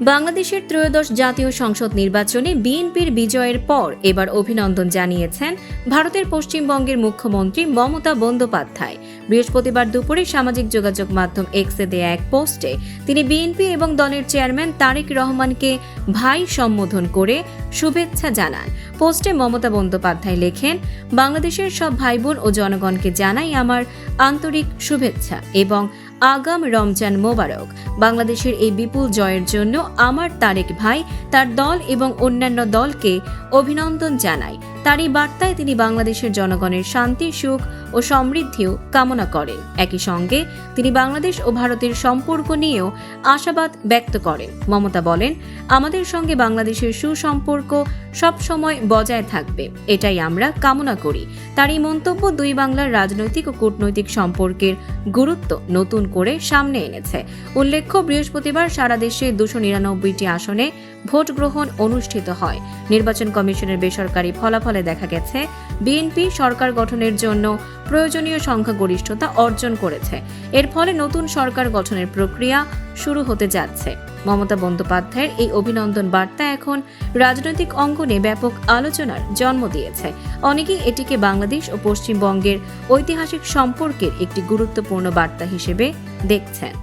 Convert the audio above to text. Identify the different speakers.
Speaker 1: বাংলাদেশের ত্রয়োদশ জাতীয় সংসদ নির্বাচনে বিএনপির বিজয়ের পর এবার অভিনন্দন জানিয়েছেন ভারতের পশ্চিমবঙ্গের মুখ্যমন্ত্রী মমতা বন্দ্যোপাধ্যায়। বৃহস্পতিবার দুপুরে সামাজিক যোগাযোগ মাধ্যম এক্সে দেয়া এক পোস্টে তিনি বিএনপি এবং দলের চেয়ারম্যান তারেক রহমানকে ভাই সম্বোধন করে শুভেচ্ছা জানান। পোস্টে মমতা বন্দ্যোপাধ্যায় লেখেন, বাংলাদেশের সব ভাই বোন ও জনগণকে জানাই আমার আন্তরিক শুভেচ্ছা এবং আগাম রমজান মোবারক। বাংলাদেশের এই বিপুল জয়ের জন্য আমার তারেক ভাই, তার দল এবং অন্যান্য দলকে অভিনন্দন জানাই। তার এই বার্তায় তিনি বাংলাদেশের জনগণের শান্তি, সুখ ও সমৃদ্ধিও কামনা করেন। একই সঙ্গে তিনি বাংলাদেশ ও ভারতের সম্পর্ক নিয়েও আশাবাদ ব্যক্ত করেন। মমতা বলেন, আমাদের সঙ্গে বাংলাদেশের সুসম্পর্ক সবসময় বজায় থাকবে, এটাই আমরা কামনা করি। তার এই মন্তব্য দুই বাংলার রাজনৈতিক ও কূটনৈতিক সম্পর্কের গুরুত্ব নতুন করে সামনে এনেছে। উল্লেখ্য, বৃহস্পতিবার সারা দেশে 299টি আসনে ভোট গ্রহণ অনুষ্ঠিত হয়। নির্বাচন কমিশনের বেসরকারি ফলাফলে দেখা গেছে, বিএনপি সরকার গঠনের জন্য প্রয়োজনীয় সংখ্যাগরিষ্ঠতা অর্জন করেছে। এর ফলে নতুন সরকার গঠনের প্রক্রিয়া শুরু হতে যাচ্ছে। মমতা বন্দ্যোপাধ্যায়ের এই অভিনন্দন বার্তা এখন রাজনৈতিক অঙ্গনে ব্যাপক আলোচনার জন্ম দিয়েছে। অনেকেই এটিকে বাংলাদেশ ও পশ্চিমবঙ্গের ঐতিহাসিক সম্পর্কের একটি গুরুত্বপূর্ণ বার্তা হিসেবে দেখছেন।